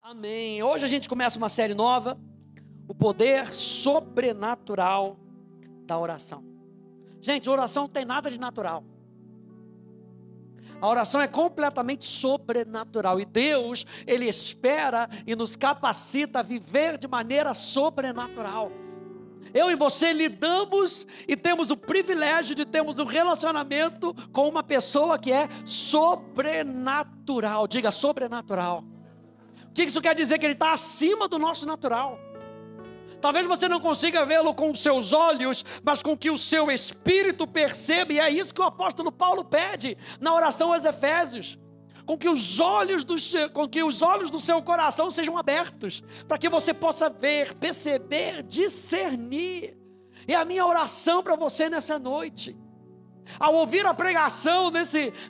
Amém. Hoje a gente começa uma série nova, o poder sobrenatural da oração. Gente, oração não tem nada de natural. A oração é completamente sobrenatural. E Deus, Ele espera e nos capacita a viver de maneira sobrenatural. Eu e você lidamos e temos o privilégio de termos um relacionamento com uma pessoa que é sobrenatural. Diga, sobrenatural. O que isso quer dizer? Que ele está acima do nosso natural. Talvez você não consiga vê-lo com os seus olhos, mas com que o seu espírito perceba. E é isso que o apóstolo Paulo pede na oração aos Efésios. Com que os olhos do seu coração sejam abertos, para que você possa ver, perceber, discernir. E a minha oração para você nessa noite, ao ouvir a pregação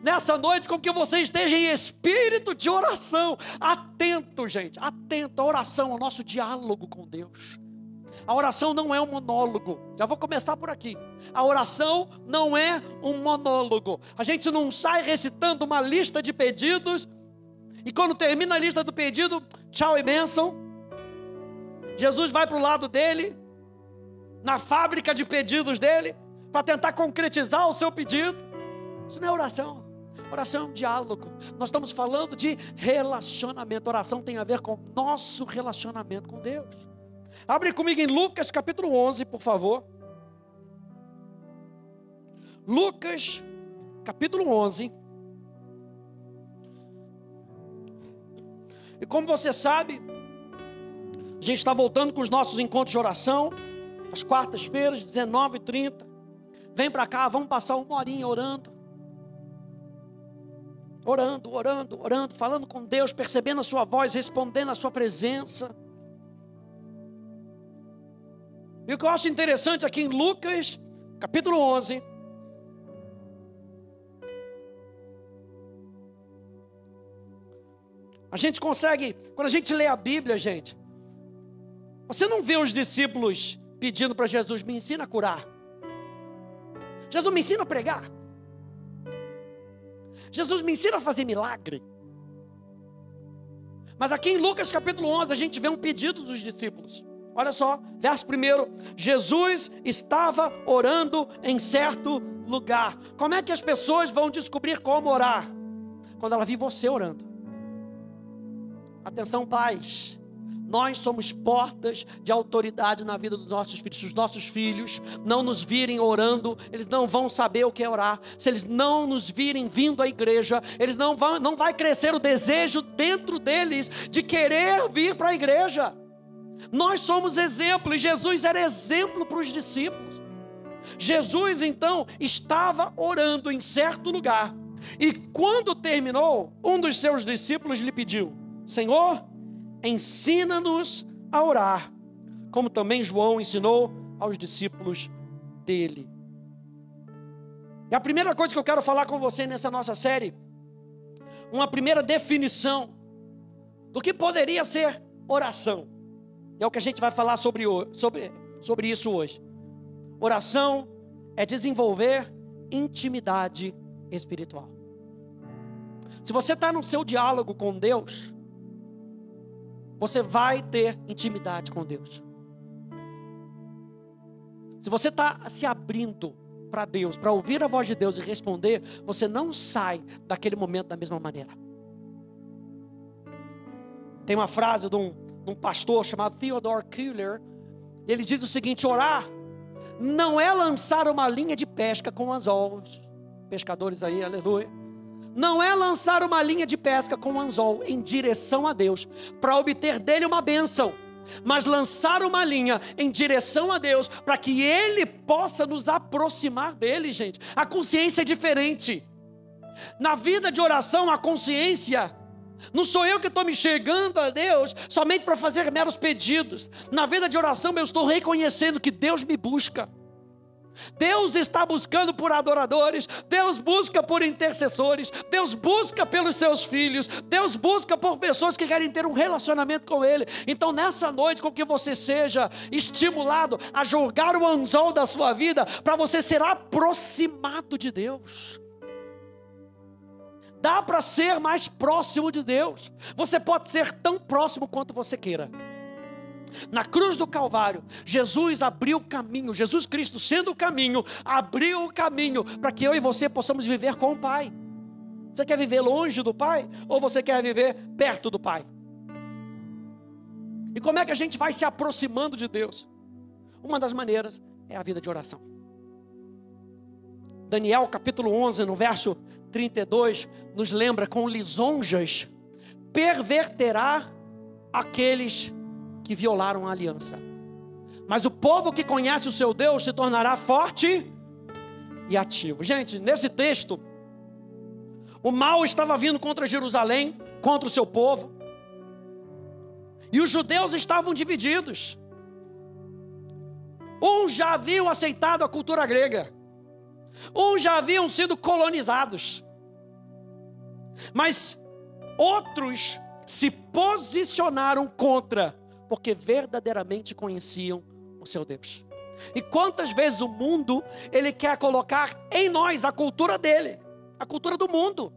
nessa noite, com que você esteja em espírito de oração, atento, gente, atento. A oração é o nosso diálogo com Deus. A oração não é um monólogo. Já vou começar por aqui. A oração não é um monólogo. A gente não sai recitando uma lista de pedidos e quando termina a lista do pedido, tchau e bênção. Jesus vai para o lado dele, na fábrica de pedidos dele, para tentar concretizar o seu pedido. Isso não é oração. Oração é um diálogo. Nós estamos falando de relacionamento. Oração tem a ver com o nosso relacionamento com Deus. Abre comigo em Lucas capítulo 11, por favor. Lucas capítulo 11. E como você sabe, a gente está voltando com os nossos encontros de oração, às quartas-feiras, 19h30. Vem para cá, vamos passar uma horinha orando. Orando, falando com Deus, percebendo a sua voz, respondendo a sua presença. E o que eu acho interessante aqui em Lucas, capítulo 11, a gente consegue, quando a gente lê a Bíblia, gente, você não vê os discípulos pedindo para Jesus, me ensina a curar. Jesus, me ensina a pregar. Jesus, me ensina a fazer milagre. Mas aqui em Lucas capítulo 11, a gente vê um pedido dos discípulos. Olha só, verso 1, Jesus estava orando em certo lugar. Como é que as pessoas vão descobrir como orar? Quando ela vir você orando. Atenção, pais, nós somos portas de autoridade na vida dos nossos filhos. Se os nossos filhos não nos virem orando, eles não vão saber o que é orar. Se eles não nos virem vindo à igreja, eles não vai crescer o desejo dentro deles de querer vir para a igreja. Nós somos exemplo, e Jesus era exemplo para os discípulos. Jesus então estava orando em certo lugar, e quando terminou, um dos seus discípulos lhe pediu, Senhor, ensina-nos a orar, como também João ensinou aos discípulos dele. E a primeira coisa que eu quero falar com você nessa nossa série, uma primeira definição do que poderia ser oração. É o que a gente vai falar sobre isso hoje. Oração é desenvolver intimidade espiritual. Se você está no seu diálogo com Deus, você vai ter intimidade com Deus. Se você está se abrindo para Deus, para ouvir a voz de Deus e responder, você não sai daquele momento da mesma maneira. Tem uma frase de um pastor chamado Theodore Kühler. Ele diz o seguinte: orar não é lançar uma linha de pesca com anzóis. Pescadores aí, aleluia. Não é lançar uma linha de pesca com anzol em direção a Deus para obter dele uma bênção, mas lançar uma linha em direção a Deus para que Ele possa nos aproximar dele, gente. A consciência é diferente. Na vida de oração, a consciência, não sou eu que estou me chegando a Deus somente para fazer meros pedidos. Na vida de oração eu estou reconhecendo que Deus me busca. Deus está buscando por adoradores, Deus busca por intercessores, Deus busca pelos seus filhos, Deus busca por pessoas que querem ter um relacionamento com Ele. Então nessa noite, com que você seja estimulado a jogar o anzol da sua vida, para você ser aproximado de Deus. Dá para ser mais próximo de Deus. Você pode ser tão próximo quanto você queira. Na cruz do Calvário, Jesus abriu o caminho. Jesus Cristo, sendo o caminho, abriu o caminho para que eu e você possamos viver com o Pai. Você quer viver longe do Pai? Ou você quer viver perto do Pai? E como é que a gente vai se aproximando de Deus? Uma das maneiras é a vida de oração. Daniel capítulo 11, no verso 32, nos lembra: com lisonjas perverterá aqueles que violaram a aliança. Mas o povo que conhece o seu Deus se tornará forte e ativo. Gente, nesse texto, o mal estava vindo contra Jerusalém, contra o seu povo. E os judeus estavam divididos. Uns já haviam aceitado a cultura grega. Uns já haviam sido colonizados. Mas outros se posicionaram contra, porque verdadeiramente conheciam o seu Deus. E quantas vezes o mundo, ele quer colocar em nós a cultura dele, a cultura do mundo.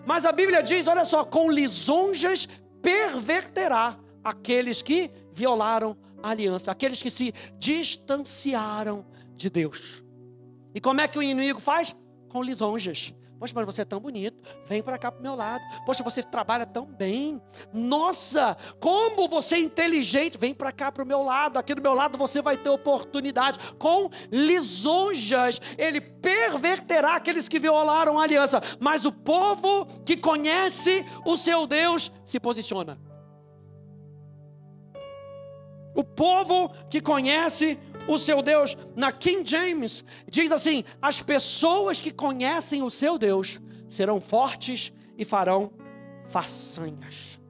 Mas a Bíblia diz, olha só: com lisonjas perverterá aqueles que violaram a aliança, aqueles que se distanciaram de Deus. E como é que o inimigo faz? Com lisonjas. Poxa, mas você é tão bonito, vem para cá para o meu lado. Poxa, você trabalha tão bem. Nossa, como você é inteligente, vem para cá para o meu lado. Aqui do meu lado você vai ter oportunidade. Com lisonjas, ele perverterá aqueles que violaram a aliança. Mas o povo que conhece o seu Deus se posiciona. O povo que conhece o seu Deus, na King James, diz assim: as pessoas que conhecem o seu Deus serão fortes e farão façanhas.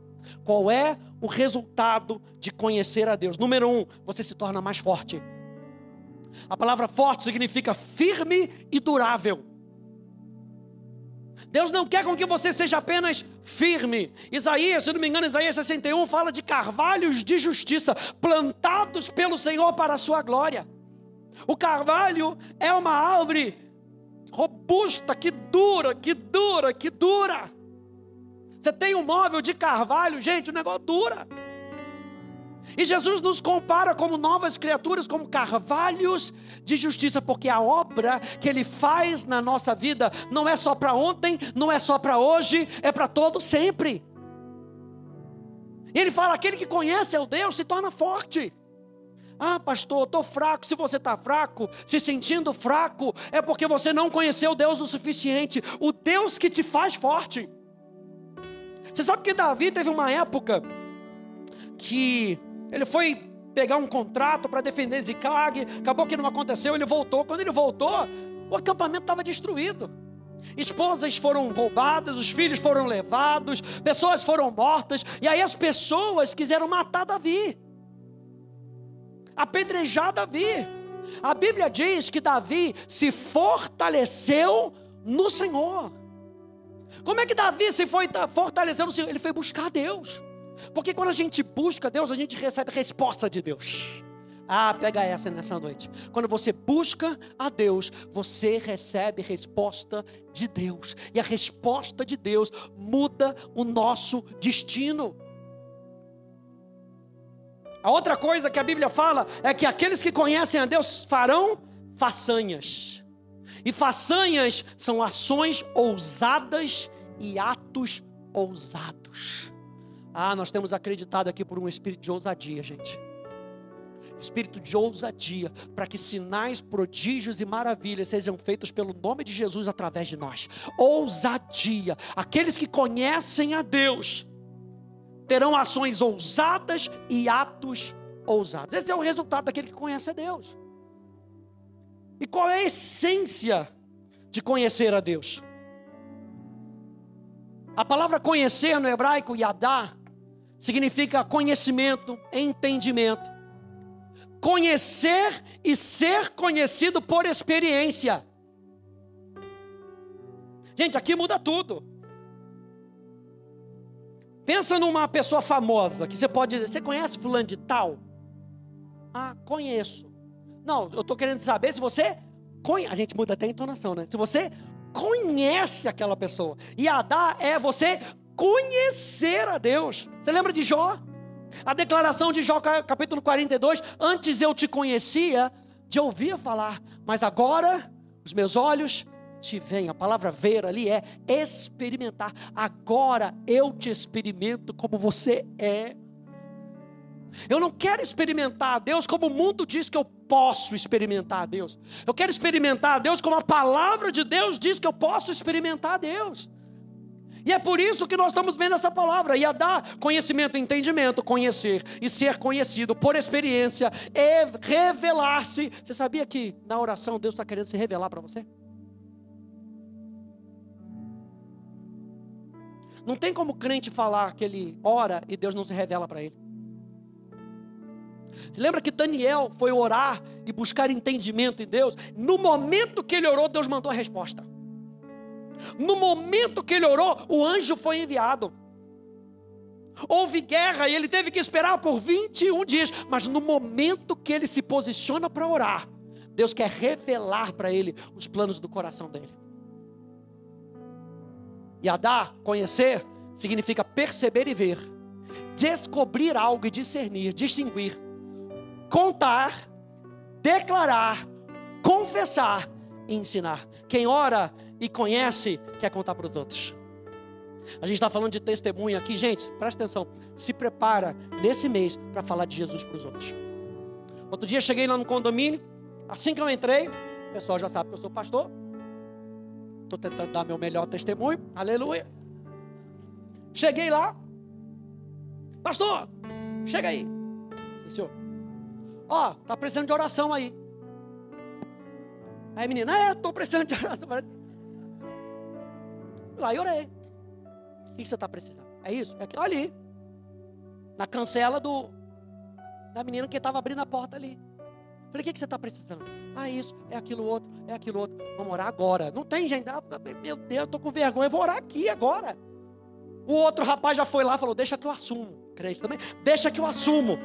Qual é o resultado de conhecer a Deus? Número 1, você se torna mais forte. A palavra forte significa firme e durável. Deus não quer com que você seja apenas firme. Isaías, se não me engano, Isaías 61 fala de carvalhos de justiça, plantados pelo Senhor para a sua glória. O carvalho é uma árvore robusta, que dura. Você tem um móvel de carvalho, gente, o negócio dura. E Jesus nos compara como novas criaturas, como carvalhos de justiça, porque a obra que Ele faz na nossa vida não é só para ontem, não é só para hoje, é para todo sempre. E Ele fala: aquele que conhece o Deus se torna forte. Ah, pastor, eu estou fraco. Se você está fraco, se sentindo fraco, é porque você não conheceu Deus o suficiente. O Deus que te faz forte. Você sabe que Davi teve uma época que ele foi pegar um contrato para defender Ziclag, acabou que não aconteceu, ele voltou. Quando ele voltou, o acampamento estava destruído. Esposas foram roubadas, os filhos foram levados, pessoas foram mortas, e aí as pessoas quiseram matar Davi, apedrejar Davi. A Bíblia diz que Davi se fortaleceu no Senhor. Como é que Davi se foi fortalecendo no Senhor? Ele foi buscar Deus. Porque quando a gente busca Deus, a gente recebe resposta de Deus. Ah, pega essa nessa noite. Quando você busca a Deus, você recebe resposta de Deus. E a resposta de Deus muda o nosso destino. A outra coisa que a Bíblia fala é que aqueles que conhecem a Deus farão façanhas. E façanhas são ações ousadas e atos ousados. Ah, nós temos acreditado aqui por um espírito de ousadia, gente. Espírito de ousadia, para que sinais, prodígios e maravilhas sejam feitos pelo nome de Jesus através de nós. Ousadia. Aqueles que conhecem a Deus terão ações ousadas e atos ousados. Esse é o resultado daquele que conhece a Deus. E qual é a essência de conhecer a Deus? A palavra conhecer no hebraico, yadá, significa conhecimento, entendimento. Conhecer e ser conhecido por experiência. Gente, aqui muda tudo. Pensa numa pessoa famosa, que você pode dizer: você conhece fulano de tal? Ah, conheço. Não, eu estou querendo saber se você conhece. A gente muda até a entonação, né? Se você conhece aquela pessoa. Yadá é você conhecer a Deus. Você lembra de Jó? A declaração de Jó, capítulo 42, antes eu te conhecia de ouvir falar, mas agora os meus olhos te veem. A palavra ver ali é experimentar. Agora eu te experimento como você é. Eu não quero experimentar a Deus como o mundo diz que eu posso experimentar a Deus. Eu quero experimentar a Deus como a palavra de Deus diz que eu posso experimentar a Deus. E é por isso que nós estamos vendo essa palavra. Yadá, conhecimento, entendimento, conhecer e ser conhecido por experiência, é revelar-se. Você sabia que na oração Deus está querendo se revelar para você? Não tem como crente falar que ele ora e Deus não se revela para ele. Você lembra que Daniel foi orar e buscar entendimento em Deus? No momento que ele orou, Deus mandou a resposta. No momento que ele orou, o anjo foi enviado. Houve guerra e ele teve que esperar por 21 dias. Mas no momento que ele se posiciona para orar, Deus quer revelar para ele os planos do coração dele. Yadá, conhecer, significa perceber e ver, descobrir algo e discernir, distinguir, contar, declarar, confessar e ensinar. Quem ora e conhece, quer contar para os outros. A gente está falando de testemunho aqui, gente, presta atenção, se prepara nesse mês para falar de Jesus para os outros. Outro dia cheguei lá no condomínio, assim que eu entrei, o pessoal já sabe que eu sou pastor, estou tentando dar meu melhor testemunho, aleluia. Cheguei lá, pastor, chega aí, senhor, ó, tá precisando de oração aí. Aí a menina, estou precisando de oração. Lá e orei. O que você está precisando? É isso? É aquilo ali. Na cancela da menina que estava abrindo a porta ali. Falei, o que você está precisando? Isso, é aquilo outro, é aquilo outro. Vamos orar agora. Não tem gente. Meu Deus, estou com vergonha, eu vou orar aqui agora. O outro rapaz já foi lá e falou, deixa que eu assumo. Crente também, deixa que eu assumo.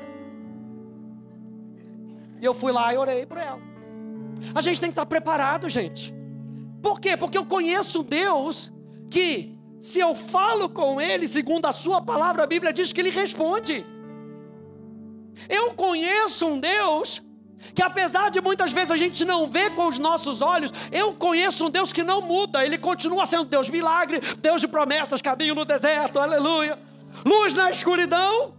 E eu fui lá e orei por ela. A gente tem que estar preparado, gente. Por quê? Porque eu conheço um Deus que, se eu falo com Ele, segundo a sua palavra, a Bíblia diz que Ele responde. Eu conheço um Deus que, apesar de muitas vezes a gente não ver com os nossos olhos, eu conheço um Deus que não muda. Ele continua sendo Deus milagre, Deus de promessas, caminho no deserto, aleluia, luz na escuridão.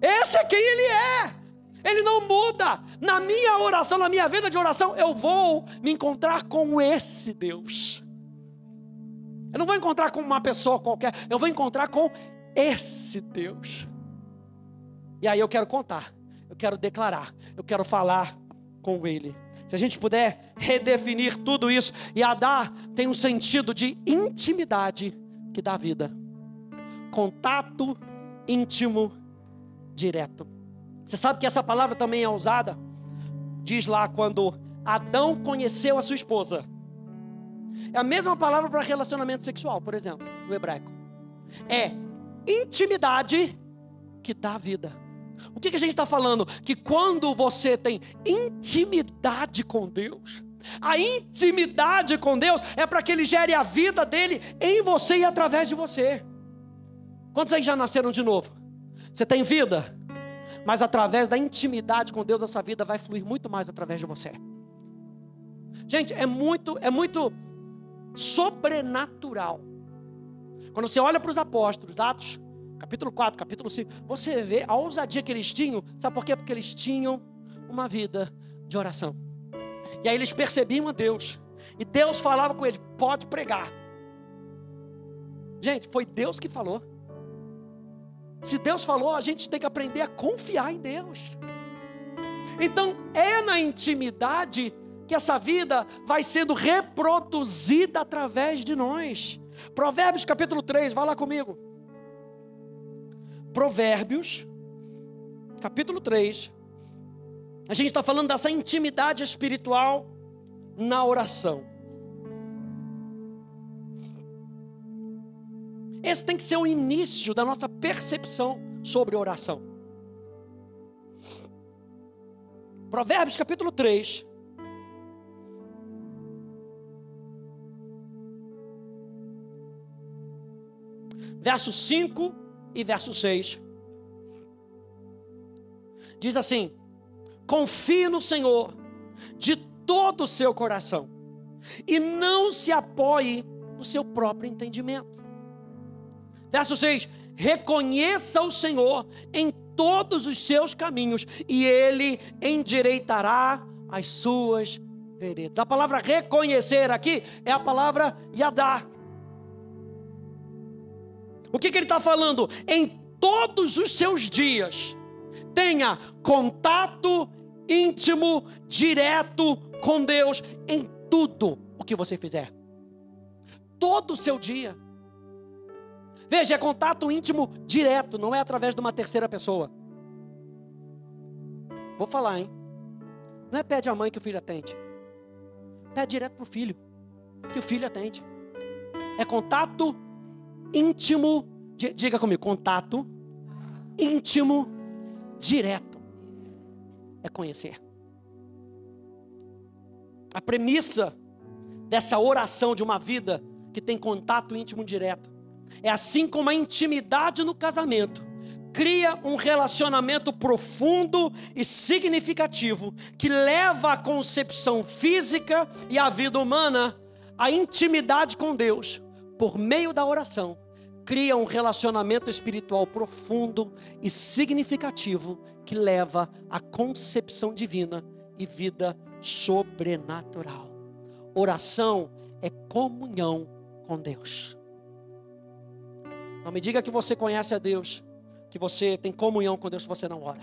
Esse é quem Ele é. Ele não muda. Na minha oração, na minha vida de oração, eu vou me encontrar com esse Deus. Eu não vou encontrar com uma pessoa qualquer, eu vou encontrar com esse Deus. E aí eu quero contar, eu quero declarar, eu quero falar com Ele. Se a gente puder redefinir tudo isso, Yadá tem um sentido de intimidade que dá vida. Contato íntimo, direto. Você sabe que essa palavra também é usada? Diz lá quando Adão conheceu a sua esposa. É a mesma palavra para relacionamento sexual, por exemplo, no hebraico. É intimidade que dá vida. O que a gente está falando? Que quando você tem intimidade com Deus, a intimidade com Deus é para que Ele gere a vida dEle em você e através de você. Quantos aí já nasceram de novo? Você tem vida? Mas através da intimidade com Deus, essa vida vai fluir muito mais através de você. Gente, é muito sobrenatural. Quando você olha para os apóstolos, Atos, capítulo 4, capítulo 5, você vê a ousadia que eles tinham. Sabe por quê? Porque eles tinham uma vida de oração. E aí eles percebiam a Deus. E Deus falava com eles, pode pregar. Gente, foi Deus que falou. Se Deus falou, a gente tem que aprender a confiar em Deus. Então, é na intimidade que essa vida vai sendo reproduzida através de nós. Provérbios capítulo 3, vai lá comigo. Provérbios capítulo 3. A gente está falando dessa intimidade espiritual na oração. Esse tem que ser o início da nossa percepção sobre oração. Provérbios capítulo 3. verso 5 e verso 6. Diz assim: confie no Senhor de todo o seu coração e não se apoie no seu próprio entendimento. Verso 6: reconheça o Senhor em todos os seus caminhos e Ele endireitará as suas veredas. A palavra reconhecer aqui é a palavra yadá. O que ele está falando? Em todos os seus dias, tenha contato íntimo, direto com Deus, em tudo o que você fizer. Todo o seu dia. Veja, é contato íntimo direto, não é através de uma terceira pessoa. Vou falar, hein? Não é pede à mãe que o filho atende. Pede direto para o filho, que o filho atende. É contato íntimo, diga comigo, contato íntimo direto. É conhecer. A premissa dessa oração de uma vida que tem contato íntimo direto é assim como a intimidade no casamento cria um relacionamento profundo e significativo que leva à concepção física e à vida humana. A intimidade com Deus, por meio da oração, cria um relacionamento espiritual profundo e significativo que leva à concepção divina e vida sobrenatural. Oração é comunhão com Deus. Não me diga que você conhece a Deus, que você tem comunhão com Deus se você não ora.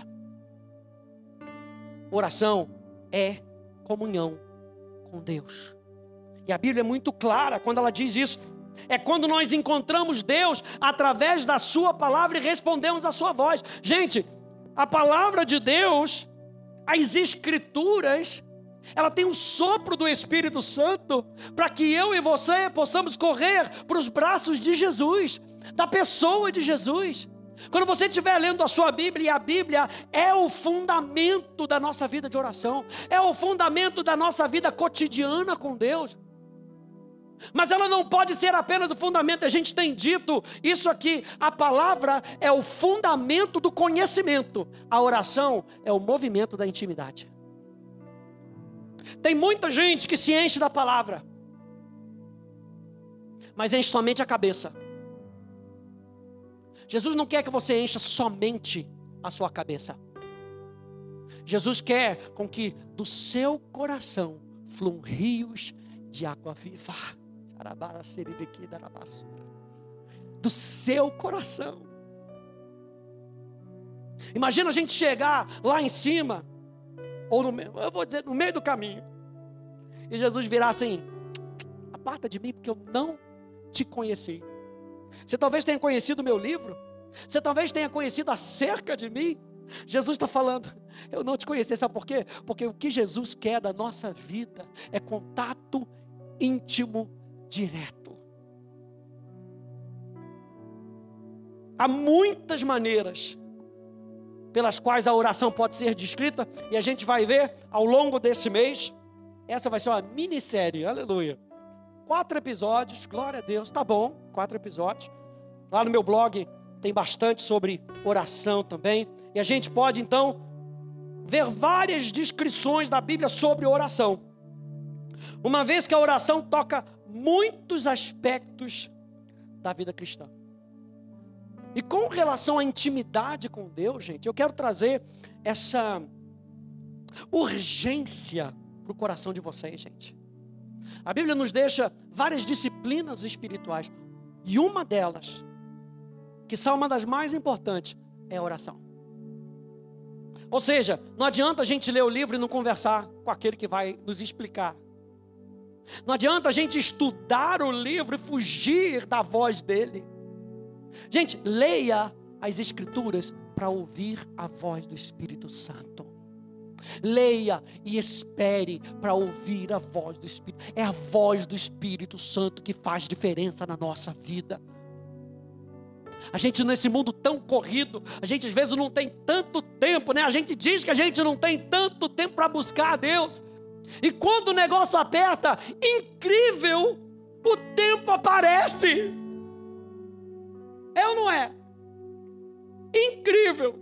Oração é comunhão com Deus. E a Bíblia é muito clara quando ela diz isso. É quando nós encontramos Deus através da sua palavra e respondemos à sua voz. Gente, a palavra de Deus, as Escrituras, ela tem um sopro do Espírito Santo para que eu e você possamos correr para os braços de Jesus, da pessoa de Jesus. Quando você estiver lendo a sua Bíblia, e a Bíblia é o fundamento da nossa vida de oração, é o fundamento da nossa vida cotidiana com Deus. Mas ela não pode ser apenas o fundamento. A gente tem dito isso aqui. A palavra é o fundamento do conhecimento. A oração é o movimento da intimidade. Tem muita gente que se enche da palavra, mas enche somente a cabeça. Jesus não quer que você encha somente a sua cabeça. Jesus quer com que do seu coração fluam rios de água viva. Do seu coração. Imagina a gente chegar lá em cima, ou eu vou dizer, no meio do caminho, e Jesus virar assim: aparta de mim, porque eu não te conheci. Você talvez tenha conhecido o meu livro, você talvez tenha conhecido acerca de mim. Jesus está falando: eu não te conheci. Sabe por quê? Porque o que Jesus quer da nossa vida é contato íntimo direto. Há muitas maneiras pelas quais a oração pode ser descrita, e a gente vai ver ao longo desse mês. Essa vai ser uma minissérie, aleluia. 4 episódios, glória a Deus, tá bom, 4 episódios. Lá no meu blog tem bastante sobre oração também. E a gente pode então ver várias descrições da Bíblia sobre oração. Uma vez que a oração toca muitos aspectos da vida cristã. E com relação à intimidade com Deus, gente, eu quero trazer essa urgência para o coração de vocês, gente. A Bíblia nos deixa várias disciplinas espirituais, e uma delas, que são uma das mais importantes, é a oração. Ou seja, não adianta a gente ler o livro e não conversar com aquele que vai nos explicar. Não adianta a gente estudar o livro e fugir da voz dele. Gente, leia as Escrituras para ouvir a voz do Espírito Santo. Leia e espere para ouvir a voz do Espírito. É a voz do Espírito Santo que faz diferença na nossa vida. A gente nesse mundo tão corrido, a gente às vezes não tem tanto tempo, né? A gente diz que a gente não tem tanto tempo para buscar a Deus. E quando o negócio aperta, incrível, o tempo aparece. É ou não é? Incrível.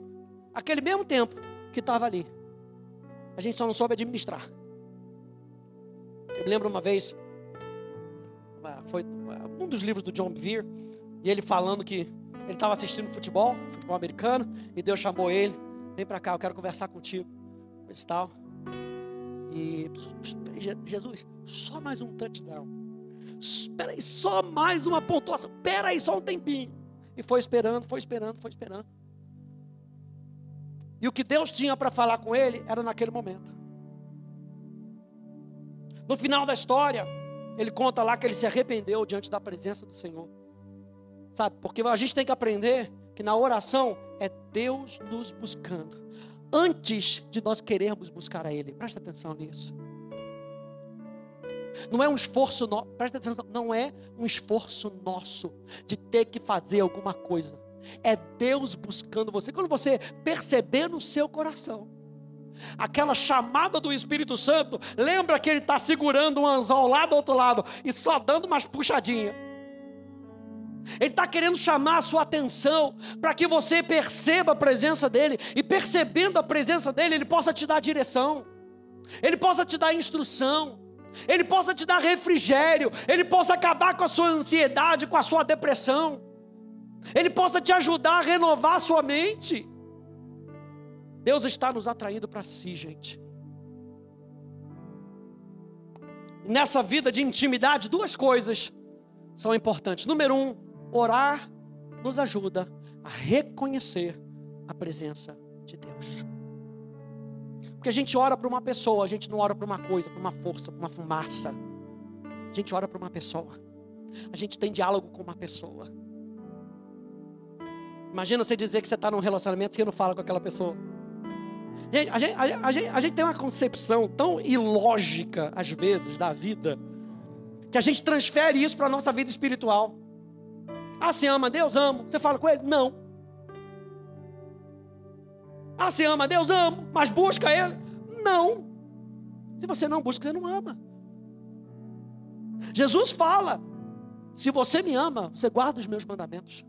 Aquele mesmo tempo que estava ali, a gente só não soube administrar. Eu me lembro uma vez, foi um dos livros do John Bevere, e ele falando que ele estava assistindo futebol americano, e Deus chamou ele: vem para cá, eu quero conversar contigo, coisa e tal. E Jesus, só mais um touchdown, espera aí, só mais uma pontuação, espera aí, só um tempinho. E foi esperando. E o que Deus tinha para falar com ele era naquele momento. No final da história, ele conta lá que ele se arrependeu diante da presença do Senhor. Sabe, porque a gente tem que aprender que na oração é Deus nos buscando, antes de nós querermos buscar a Ele. Presta atenção nisso. Não é um esforço nosso, presta atenção, não é um esforço nosso de ter que fazer alguma coisa. É Deus buscando você. Quando você perceber no seu coração aquela chamada do Espírito Santo, lembra que Ele está segurando um anzol lá do outro lado e só dando umas puxadinhas. Ele está querendo chamar a sua atenção para que você perceba a presença dEle, e percebendo a presença dEle, Ele possa te dar direção, Ele possa te dar instrução, Ele possa te dar refrigério, Ele possa acabar com a sua ansiedade, com a sua depressão, Ele possa te ajudar a renovar a sua mente. Deus está nos atraindo para si, gente. Nessa vida de intimidade, duas coisas são importantes. Número 1, orar nos ajuda a reconhecer a presença de Deus. Porque a gente ora para uma pessoa, a gente não ora para uma coisa, para uma força, para uma fumaça. A gente ora para uma pessoa. A gente tem diálogo com uma pessoa. Imagina você dizer que você está num relacionamento e você não fala com aquela pessoa. A gente tem uma concepção tão ilógica, às vezes, da vida, que a gente transfere isso para a nossa vida espiritual. Ah, você ama Deus? Amo. Você fala com Ele? Não. Ah, você ama Deus? Amo. Mas busca Ele? Não. Se você não busca, você não ama. Jesus fala: se você me ama, você guarda os meus mandamentos.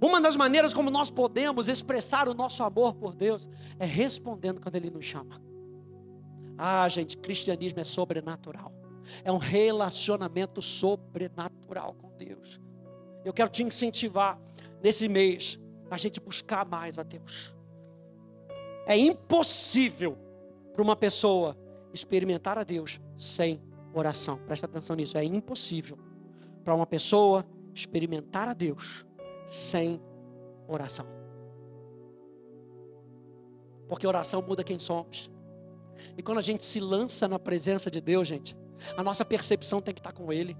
Uma das maneiras como nós podemos expressar o nosso amor por Deus é respondendo quando Ele nos chama. Ah, gente, cristianismo é sobrenatural. É um relacionamento sobrenatural com Deus. Eu quero te incentivar nesse mês a gente buscar mais a Deus. É impossível para uma pessoa experimentar a Deus sem oração. Presta atenção nisso. É impossível para uma pessoa experimentar a Deus sem oração. Porque oração muda quem somos. E quando a gente se lança na presença de Deus, gente, a nossa percepção tem que estar com Ele.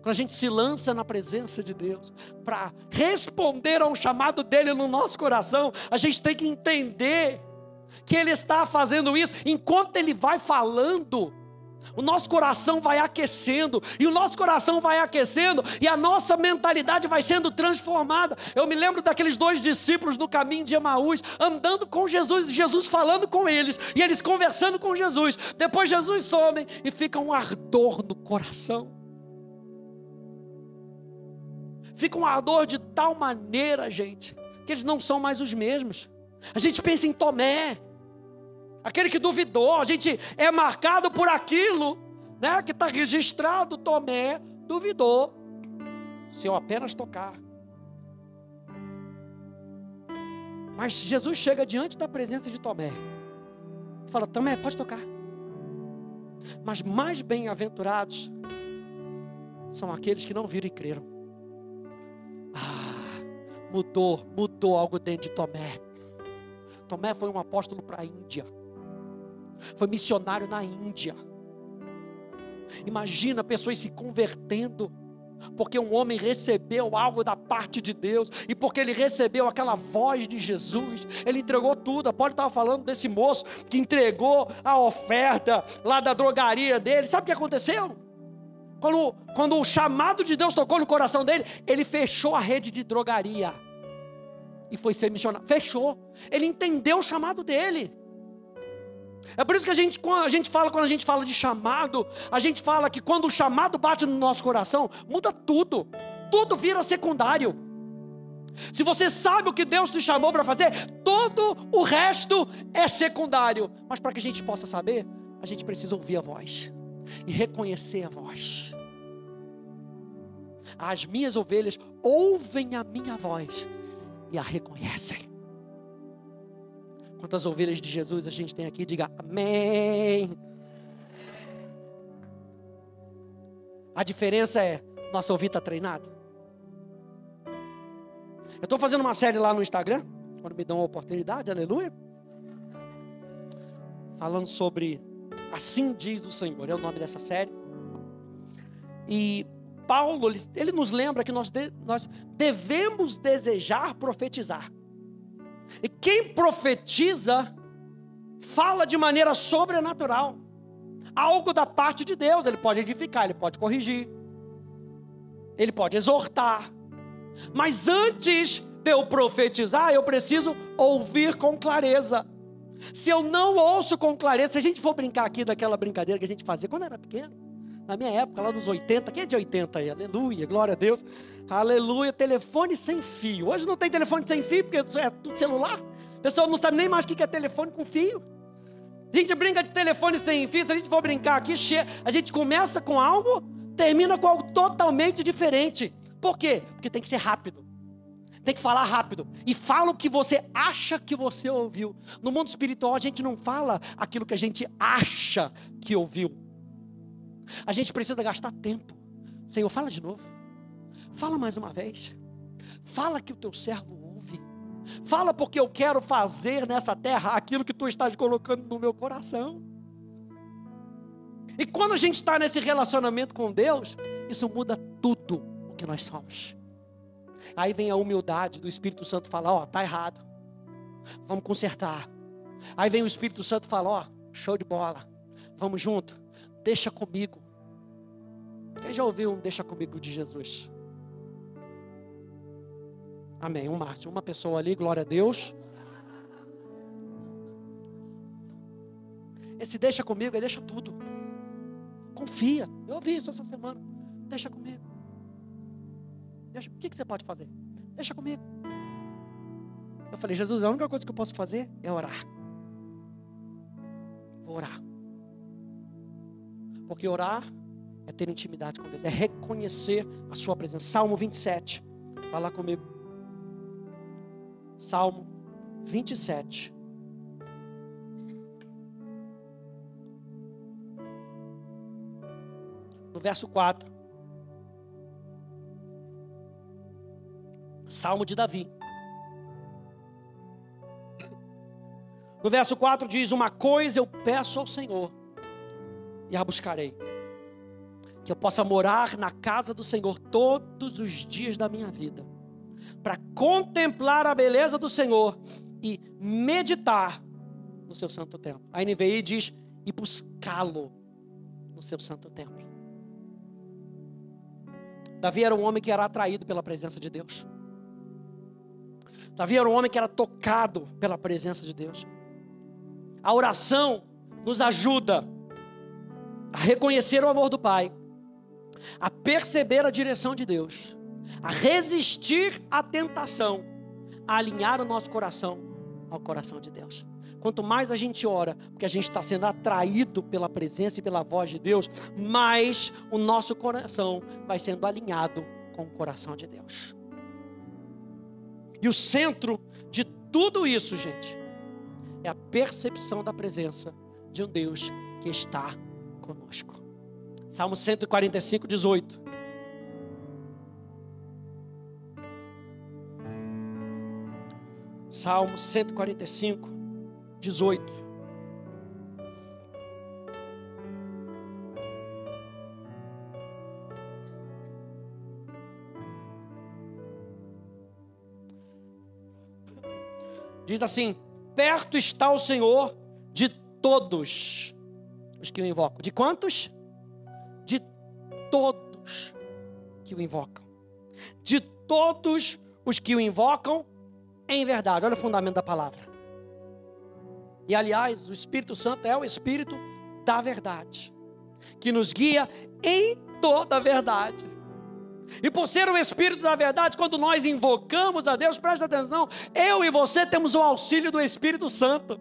Quando a gente se lança na presença de Deus para responder ao chamado dEle no nosso coração, a gente tem que entender que Ele está fazendo isso. Enquanto Ele vai falando, o nosso coração vai aquecendo, e o nosso coração vai aquecendo, e a nossa mentalidade vai sendo transformada. Eu me lembro daqueles 2 discípulos no caminho de Emaús, andando com Jesus, Jesus falando com eles, e eles conversando com Jesus. Depois Jesus some e fica um ardor no coração. Fica um ardor de tal maneira, gente, que eles não são mais os mesmos. A gente pensa em Tomé, aquele que duvidou. A gente é marcado por aquilo, né, que está registrado. Tomé duvidou. Se eu apenas tocar. Mas Jesus chega diante da presença de Tomé e fala: Tomé, pode tocar. Mas mais bem-aventurados são aqueles que não viram e creram. Mudou algo dentro de Tomé. Tomé foi um apóstolo para a Índia. Foi missionário na Índia. Imagina pessoas se convertendo porque um homem recebeu algo da parte de Deus, e porque ele recebeu aquela voz de Jesus, ele entregou tudo. A Paulo estava falando desse moço que entregou a oferta lá da drogaria dele. Sabe o que aconteceu? Quando o chamado de Deus tocou no coração dele, ele fechou a rede de drogaria e foi ser missionário. Fechou. Ele entendeu o chamado dele. É por isso que quando a gente fala de chamado, a gente fala que quando o chamado bate no nosso coração, muda tudo. Tudo vira secundário. Se você sabe o que Deus te chamou para fazer, todo o resto é secundário. Mas para que a gente possa saber, a gente precisa ouvir a voz e reconhecer a voz. As minhas ovelhas ouvem a minha voz e a reconhecem. Quantas ovelhas de Jesus a gente tem aqui? Diga amém. A diferença é, nosso ouvido está treinado. Eu estou fazendo uma série lá no Instagram, quando me dão a oportunidade, aleluia. Falando sobre Assim Diz o Senhor, é o nome dessa série. E Paulo, ele nos lembra que nós devemos desejar profetizar. E quem profetiza, fala de maneira sobrenatural. Algo da parte de Deus. Ele pode edificar, ele pode corrigir, ele pode exortar. Mas antes de eu profetizar, eu preciso ouvir com clareza. Se eu não ouço com clareza, se a gente for brincar aqui daquela brincadeira que a gente fazia quando era pequeno, na minha época, lá nos 80, quem é de 80 aí? Aleluia, glória a Deus. Aleluia, telefone sem fio. Hoje não tem telefone sem fio, porque é tudo celular. O pessoal não sabe nem mais o que é telefone com fio. A gente brinca de telefone sem fio. Se a gente for brincar aqui, a gente começa com algo, termina com algo totalmente diferente. Por quê? Porque tem que ser rápido. Tem que falar rápido. E fala o que você acha que você ouviu. No mundo espiritual a gente não fala aquilo que a gente acha que ouviu. A gente precisa gastar tempo. Senhor, fala de novo. Fala mais uma vez. Fala que o teu servo ouve. Fala porque eu quero fazer nessa terra aquilo que tu estás colocando no meu coração. E quando a gente está nesse relacionamento com Deus, isso muda tudo o que nós somos. Aí vem a humildade do Espírito Santo falar, ó, tá errado, vamos consertar. Aí vem o Espírito Santo falar, ó, show de bola, vamos junto, deixa comigo. Quem já ouviu um deixa comigo de Jesus? Amém, um Márcio, uma pessoa ali, glória a Deus. Esse deixa comigo, deixa tudo. Confia, eu ouvi isso essa semana, deixa comigo. O que você pode fazer? Deixa comigo. Eu falei, Jesus, a única coisa que eu posso fazer é orar. Vou orar. Porque orar é ter intimidade com Deus, é reconhecer a sua presença. Salmo 27, vai lá comigo. Salmo 27. No verso 4. Salmo de Davi. No verso 4 diz, uma coisa eu peço ao Senhor, e a buscarei, que eu possa morar na casa do Senhor todos os dias da minha vida, para contemplar a beleza do Senhor e meditar no seu santo templo. A NVI diz, e buscá-lo no seu santo templo. Davi era um homem que era atraído pela presença de Deus. Davi era um homem que era tocado pela presença de Deus. A oração nos ajuda a reconhecer o amor do Pai, a perceber a direção de Deus, a resistir à tentação, a alinhar o nosso coração ao coração de Deus. Quanto mais a gente ora, porque a gente está sendo atraído pela presença e pela voz de Deus, mais o nosso coração vai sendo alinhado com o coração de Deus. E o centro de tudo isso, gente, é a percepção da presença de um Deus que está conosco. Salmo 145, 18. Salmo 145, 18. Diz assim, perto está o Senhor de todos os que o invocam. De quantos? De todos que o invocam. De todos os que o invocam em verdade. Olha o fundamento da palavra. E aliás, o Espírito Santo é o Espírito da verdade, que nos guia em toda a verdade. E por ser o Espírito da verdade, quando nós invocamos a Deus, presta atenção, eu e você temos o auxílio do Espírito Santo.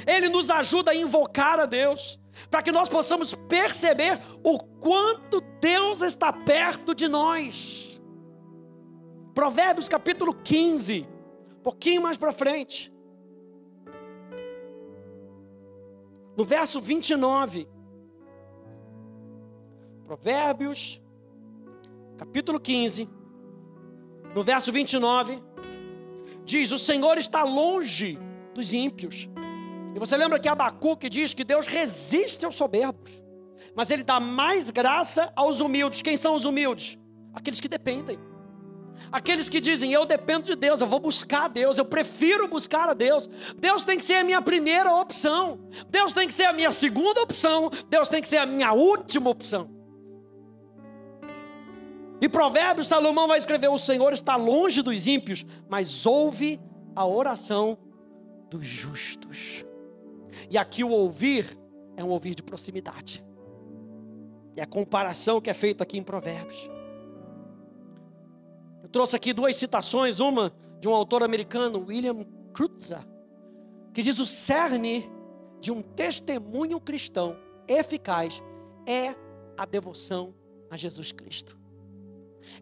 Ele nos ajuda a invocar a Deus, para que nós possamos perceber o quanto Deus está perto de nós. Provérbios capítulo 15, um pouquinho mais para frente, no verso 29, Provérbios capítulo 15, no verso 29, diz: o Senhor está longe dos ímpios. E você lembra que Abacuque diz que Deus resiste aos soberbos, mas Ele dá mais graça aos humildes. Quem são os humildes? Aqueles que dependem. Aqueles que dizem: eu dependo de Deus, eu vou buscar a Deus, eu prefiro buscar a Deus. Deus tem que ser a minha primeira opção, Deus tem que ser a minha segunda opção, Deus tem que ser a minha última opção. E Provérbios, Salomão vai escrever: o Senhor está longe dos ímpios, mas ouve a oração dos justos. E aqui o ouvir é um ouvir de proximidade. É a comparação que é feita aqui em Provérbios. Eu trouxe aqui duas citações, uma de um autor americano, William Kreutzer, que diz: o cerne de um testemunho cristão eficaz é a devoção a Jesus Cristo.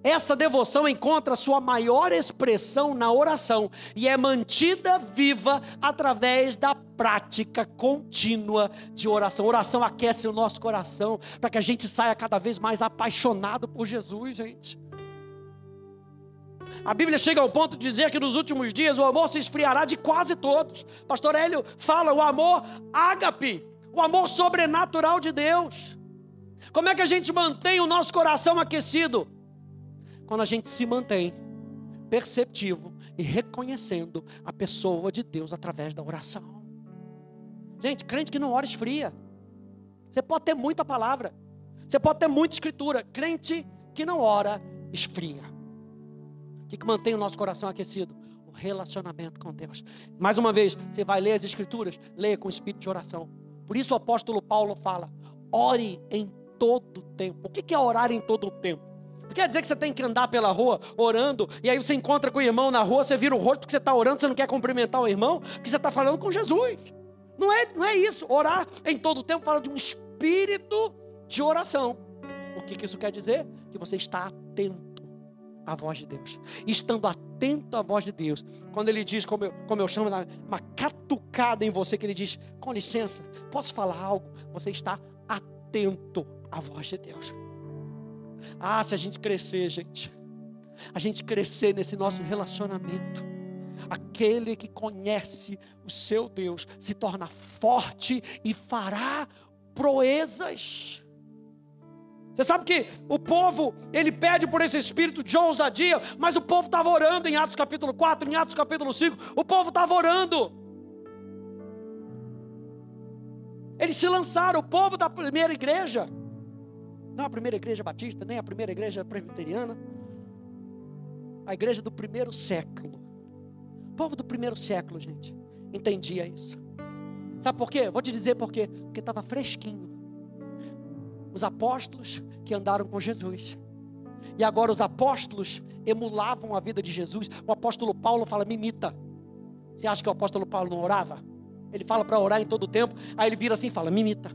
Essa devoção encontra sua maior expressão na oração e é mantida viva através da prática contínua de oração. Oração aquece o nosso coração para que a gente saia cada vez mais apaixonado por Jesus, gente. A Bíblia chega ao ponto de dizer que nos últimos dias o amor se esfriará de quase todos. Pastor Hélio fala o amor ágape, o amor sobrenatural de Deus. Como é que a gente mantém o nosso coração aquecido? Quando a gente se mantém perceptivo e reconhecendo a pessoa de Deus através da oração. Gente, crente que não ora esfria. Você pode ter muita palavra, você pode ter muita escritura. Crente que não ora esfria. O que mantém o nosso coração aquecido? O relacionamento com Deus. Mais uma vez, você vai ler as escrituras, leia com espírito de oração. Por isso o apóstolo Paulo fala: ore em todo tempo. O que é orar em todo o tempo? Quer dizer que você tem que andar pela rua orando, e aí você encontra com o irmão na rua, você vira o rosto porque você está orando, você não quer cumprimentar o irmão, porque você está falando com Jesus. Não é isso. Orar em todo o tempo fala de um espírito de oração. O que isso quer dizer? Que você está atento à voz de Deus. E estando atento à voz de Deus, quando Ele diz, como eu chamo, uma catucada em você, que Ele diz: com licença, posso falar algo? Você está atento à voz de Deus. Ah, se a gente crescer, gente, a gente crescer nesse nosso relacionamento, aquele que conhece o seu Deus se torna forte e fará proezas. Você sabe que o povo, ele pede por esse espírito de ousadia, mas o povo estava orando em Atos capítulo 4, em Atos capítulo 5, o povo estava orando. Eles se lançaram, o povo da primeira igreja, não a primeira igreja batista, nem a primeira igreja presbiteriana, a igreja do primeiro século. O povo do primeiro século, gente, entendia isso. Sabe por quê? Vou te dizer por quê. Porque estava fresquinho. Os apóstolos que andaram com Jesus, e agora os apóstolos emulavam a vida de Jesus. O apóstolo Paulo fala: me imita. Você acha que o apóstolo Paulo não orava? Ele fala para orar em todo o tempo. Aí ele vira assim e fala: me imita.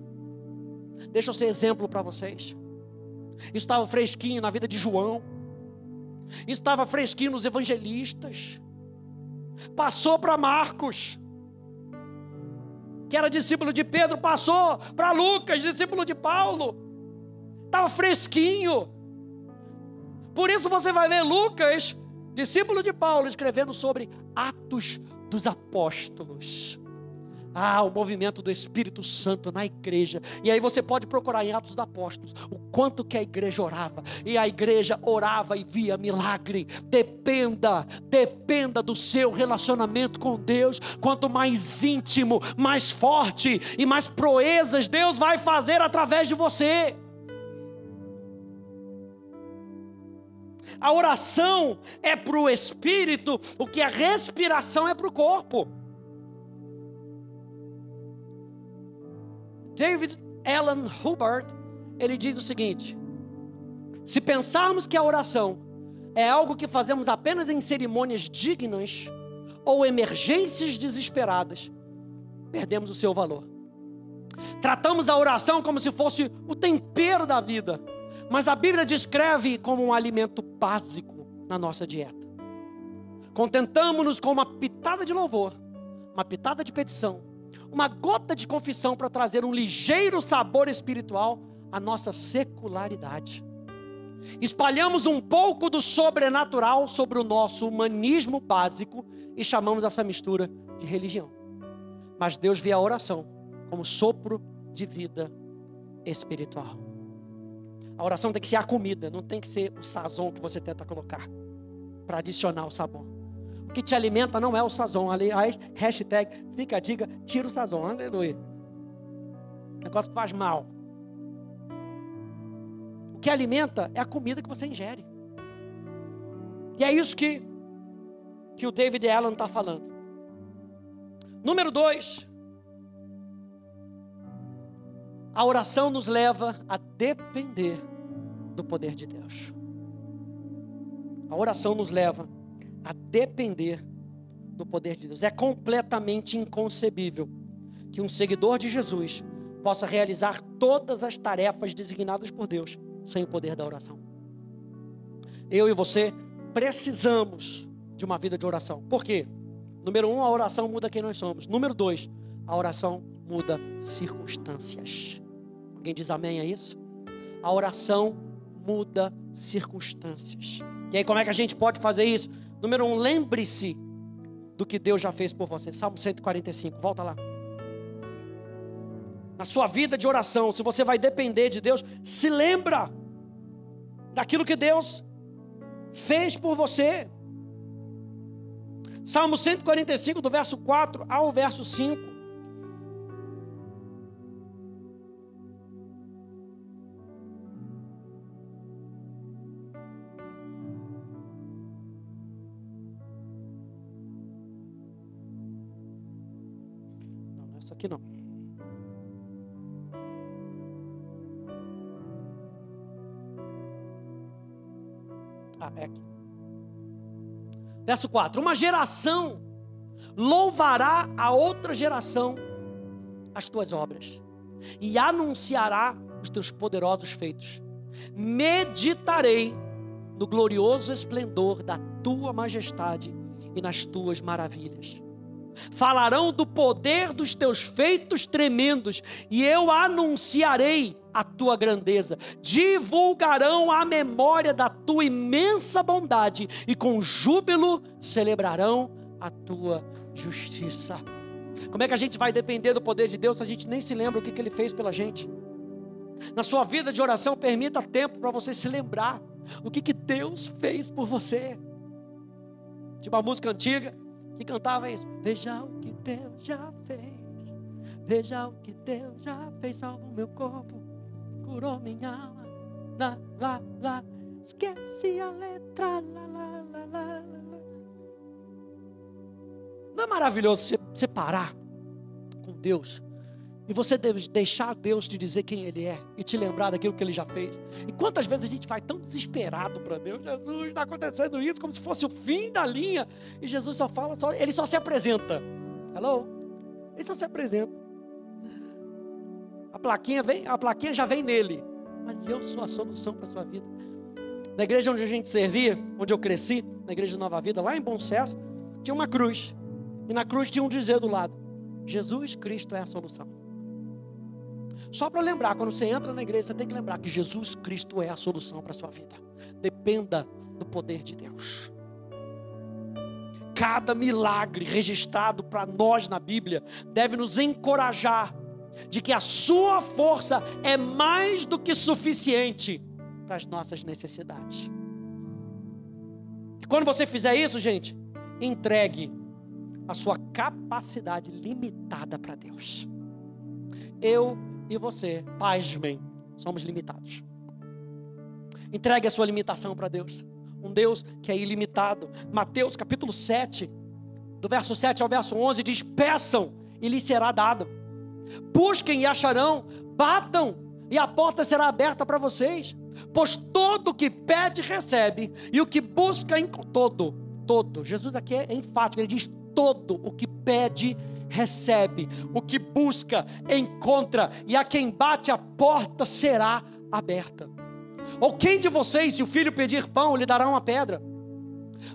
Deixa eu ser exemplo para vocês. Isso estava fresquinho na vida de João. Isso estava fresquinho nos evangelistas. Passou para Marcos, que era discípulo de Pedro. Passou para Lucas, discípulo de Paulo. Estava fresquinho. Por isso você vai ver Lucas, discípulo de Paulo, escrevendo sobre Atos dos Apóstolos. Ah, o movimento do Espírito Santo na igreja. E aí você pode procurar em Atos dos Apóstolos o quanto que a igreja orava. E a igreja orava e via milagre. Dependa do seu relacionamento com Deus. Quanto mais íntimo, mais forte e mais proezas Deus vai fazer através de você. A oração é para o espírito o que a respiração é para o corpo. David Alan Hubbard, ele diz o seguinte: se pensarmos que a oração é algo que fazemos apenas em cerimônias dignas ou emergências desesperadas, perdemos o seu valor. Tratamos a oração como se fosse o tempero da vida, mas a Bíblia descreve como um alimento básico na nossa dieta. Contentamos-nos com uma pitada de louvor, uma pitada de petição, uma gota de confissão para trazer um ligeiro sabor espiritual à nossa secularidade. Espalhamos um pouco do sobrenatural sobre o nosso humanismo básico e chamamos essa mistura de religião. Mas Deus vê a oração como sopro de vida espiritual. A oração tem que ser a comida, não tem que ser o sazon que você tenta colocar para adicionar o sabor. O que te alimenta não é o sazon. Aliás, hashtag, fica a dica, tira o sazon, aleluia. Negócio que faz mal. O que alimenta é a comida que você ingere. E é isso que o David Allen está falando. Número 2. A oração nos leva a depender do poder de Deus. A oração nos leva a depender do poder de Deus. É completamente inconcebível que um seguidor de Jesus possa realizar todas as tarefas designadas por Deus sem o poder da oração. Eu e você precisamos de uma vida de oração. Por quê? Número 1, a oração muda quem nós somos. Número 2, a oração muda circunstâncias. Alguém diz amém a isso? A oração muda circunstâncias. E aí, como é que a gente pode fazer isso? Número 1, lembre-se do que Deus já fez por você. Salmo 145, volta lá. Na sua vida de oração, se você vai depender de Deus, se lembra daquilo que Deus fez por você. Salmo 145, do verso 4 ao verso 5. Não, essa aqui não. É aqui. Verso 4. Uma geração louvará a outra geração as tuas obras e anunciará os teus poderosos feitos. Meditarei no glorioso esplendor da tua majestade e nas tuas maravilhas. Falarão do poder dos teus feitos tremendos e eu anunciarei a tua grandeza. Divulgarão a memória da tua imensa bondade e com júbilo celebrarão a tua justiça. Como é que a gente vai depender do poder de Deus se a gente nem se lembra o que Ele fez pela gente? Na sua vida de oração, permita tempo para você se lembrar o que Deus fez por você. Tipo uma música antiga que cantava isso: veja o que Deus já fez, veja o que Deus já fez, salvou meu corpo, curou minha alma, lá, lá, lá, esqueci a letra, lá, lá, lá, lá, lá. Não é maravilhoso você parar com Deus e você deixar Deus te dizer quem Ele é e te lembrar daquilo que Ele já fez? E quantas vezes a gente vai tão desesperado para Deus: Jesus, está acontecendo isso, como se fosse o fim da linha, e Jesus só fala, Ele só se apresenta. Hello? Ele só se apresenta. A plaquinha já vem nele. Mas eu sou a solução para a sua vida. Na igreja onde a gente servia, onde eu cresci, na igreja de Nova Vida, lá em Bom Sucesso, tinha uma cruz. E na cruz tinha um dizer do lado: Jesus Cristo é a solução. Só para lembrar, quando você entra na igreja, você tem que lembrar que Jesus Cristo é a solução para a sua vida. Dependa do poder de Deus. Cada milagre registrado para nós na Bíblia deve nos encorajar de que a sua força é mais do que suficiente para as nossas necessidades. E quando você fizer isso, gente, entregue a sua capacidade limitada para Deus. Eu e você, pasmem, somos limitados. Entregue a sua limitação para Deus. Um Deus que é ilimitado. Mateus capítulo 7, do verso 7 ao verso 11, diz: peçam e lhes será dado. Busquem e acharão, batam e a porta será aberta para vocês. Pois todo o que pede recebe, e o que busca todo. Jesus aqui é enfático, ele diz todo o que pede recebe, o que busca encontra, e a quem bate a porta será aberta. Ou quem de vocês, se o filho pedir pão, lhe dará uma pedra?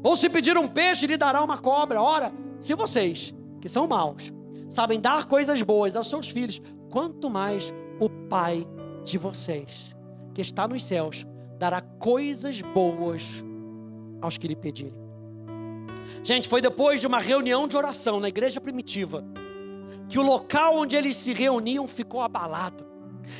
Ou se pedir um peixe, lhe dará uma cobra? Ora, se vocês, que são maus, sabem dar coisas boas aos seus filhos, quanto mais o Pai de vocês, que está nos céus, dará coisas boas aos que lhe pedirem. Gente, foi depois de uma reunião de oração na igreja primitiva, que o local onde eles se reuniam ficou abalado,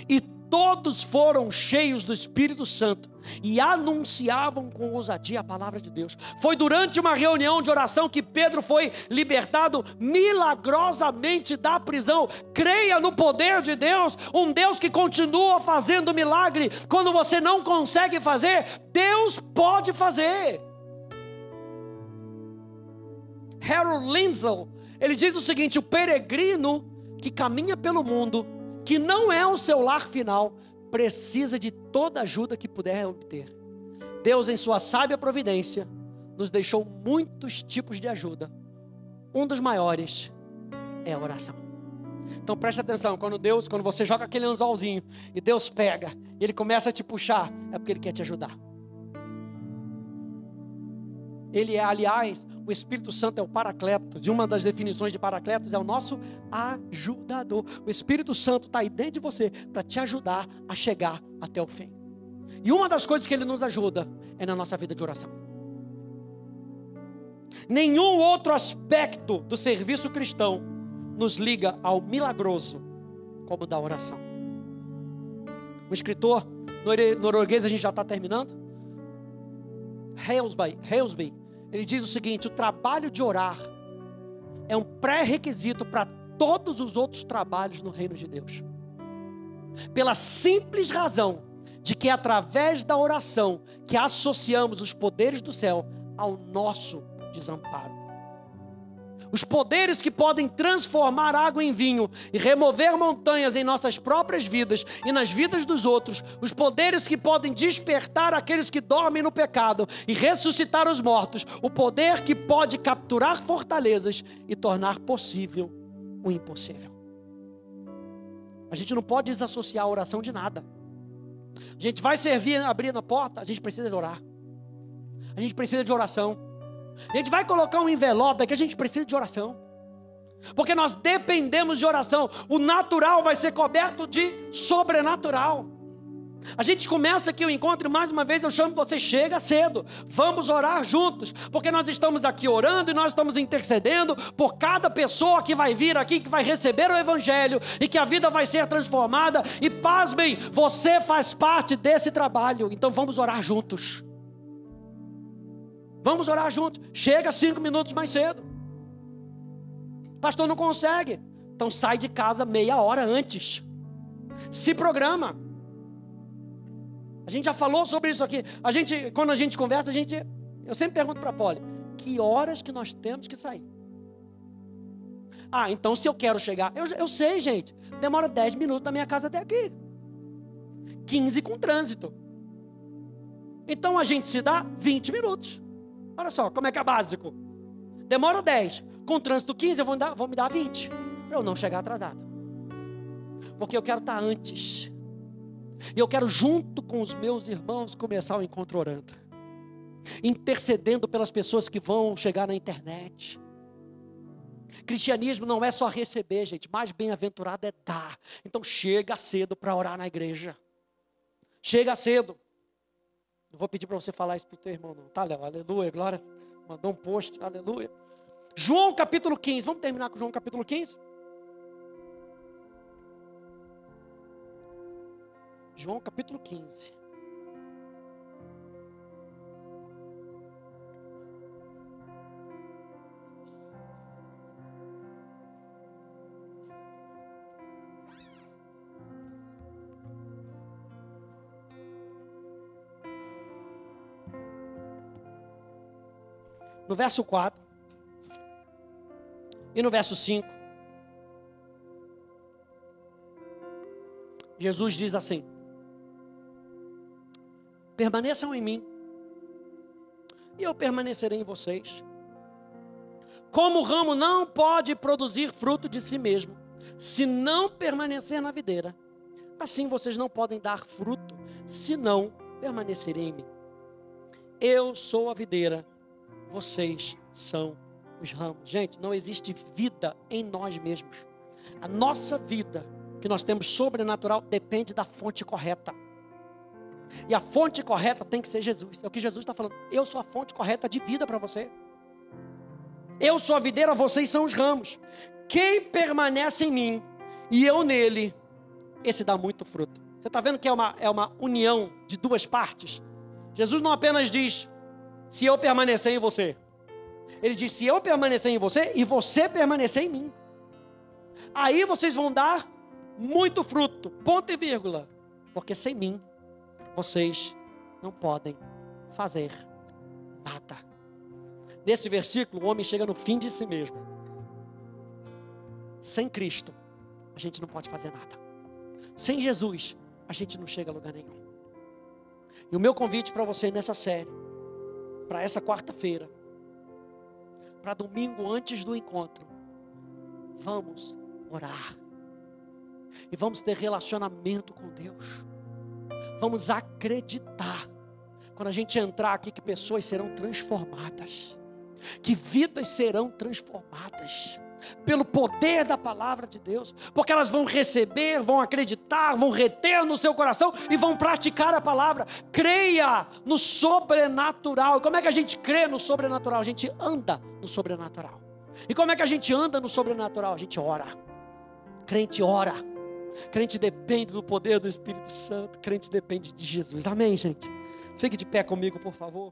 e todos foram cheios do Espírito Santo e anunciavam com ousadia a palavra de Deus. Foi durante uma reunião de oração que Pedro foi libertado milagrosamente da prisão. Creia no poder de Deus, um Deus que continua fazendo milagre. Quando você não consegue fazer, Deus pode fazer. Harold Lindsay, ele diz o seguinte: o peregrino que caminha pelo mundo, que não é o seu lar final, precisa de toda ajuda que puder obter. Deus, em sua sábia providência, nos deixou muitos tipos de ajuda. Um dos maiores é a oração. Então preste atenção, quando você joga aquele anzolzinho e Deus pega, e Ele começa a te puxar, é porque Ele quer te ajudar. Ele é, aliás, o Espírito Santo é o Paracletos. E uma das definições de Paracletos é o nosso ajudador. O Espírito Santo está aí dentro de você para te ajudar a chegar até o fim. E uma das coisas que Ele nos ajuda é na nossa vida de oração. Nenhum outro aspecto do serviço cristão nos liga ao milagroso como o da oração. Um escritor norueguês, a gente já está terminando, Halesby, ele diz o seguinte: o trabalho de orar é um pré-requisito para todos os outros trabalhos no reino de Deus, pela simples razão de que é através da oração que associamos os poderes do céu ao nosso desamparo. Os poderes que podem transformar água em vinho e remover montanhas em nossas próprias vidas e nas vidas dos outros. Os poderes que podem despertar aqueles que dormem no pecado e ressuscitar os mortos. O poder que pode capturar fortalezas e tornar possível o impossível. A gente não pode desassociar a oração de nada. A gente vai servir, abrir na porta, a gente precisa de orar. A gente precisa de oração. A gente vai colocar um envelope aqui, a gente precisa de oração. Porque nós dependemos de oração. O natural vai ser coberto de sobrenatural. A gente começa aqui o encontro e mais uma vez eu chamo você, chega cedo. Vamos orar juntos. Porque nós estamos aqui orando e nós estamos intercedendo por cada pessoa que vai vir aqui, que vai receber o Evangelho e que a vida vai ser transformada. E pasmem, você faz parte desse trabalho. Então vamos orar juntos. Vamos orar juntos. Chega 5 minutos mais cedo. Pastor, não consegue. Então sai de casa meia hora antes. Se programa. A gente já falou sobre isso aqui. Quando a gente conversa, eu sempre pergunto para a Polly: que horas que nós temos que sair? Ah, então se eu quero chegar... Eu sei, gente. Demora 10 minutos da minha casa até aqui. 15 com trânsito. Então a gente se dá 20 minutos. Olha só, como é que é básico. Demora 10. Com trânsito 15, eu vou me dar 20. Para eu não chegar atrasado. Porque eu quero estar antes. E eu quero, junto com os meus irmãos, começar o encontro orando. Intercedendo pelas pessoas que vão chegar na internet. Cristianismo não é só receber, gente. Mais bem-aventurado é dar. Então chega cedo para orar na igreja. Chega cedo. Não vou pedir para você falar isso para o teu irmão, não. Tá, Léo? Aleluia, glória. Mandou um post, aleluia. João capítulo 15. Vamos terminar com João capítulo 15? João capítulo 15. No verso 4 e no verso 5, Jesus diz assim: permaneçam em mim, e eu permanecerei em vocês. Como o ramo não pode produzir fruto de si mesmo, se não permanecer na videira, assim vocês não podem dar fruto, se não permanecerem em mim. Eu sou a videira, vocês são os ramos. Gente, não existe vida em nós mesmos. A nossa vida, que nós temos sobrenatural, depende da fonte correta. E a fonte correta tem que ser Jesus. É o que Jesus está falando. Eu sou a fonte correta de vida para você. Eu sou a videira, vocês são os ramos. Quem permanece em mim e eu nele, esse dá muito fruto. Você está vendo que é uma união de duas partes? Jesus não apenas diz, se eu permanecer em você. Ele diz, se eu permanecer em você e você permanecer em mim. Aí vocês vão dar muito fruto, ponto e vírgula. Porque sem mim, vocês não podem fazer nada. Nesse versículo, o homem chega no fim de si mesmo. Sem Cristo, a gente não pode fazer nada. Sem Jesus, a gente não chega a lugar nenhum. E o meu convite para você nessa série, para essa quarta-feira, para domingo antes do encontro, vamos orar. E vamos ter relacionamento com Deus. Vamos acreditar, quando a gente entrar aqui, que pessoas serão transformadas. Que vidas serão transformadas pelo poder da palavra de Deus, porque elas vão receber, vão acreditar, vão reter no seu coração e vão praticar a palavra. Creia no sobrenatural. E como é que a gente crê no sobrenatural? A gente anda no sobrenatural. E como é que a gente anda no sobrenatural? A gente ora. Crente ora. Crente depende do poder do Espírito Santo. Crente depende de Jesus. Amém, gente? Fique de pé comigo, por favor.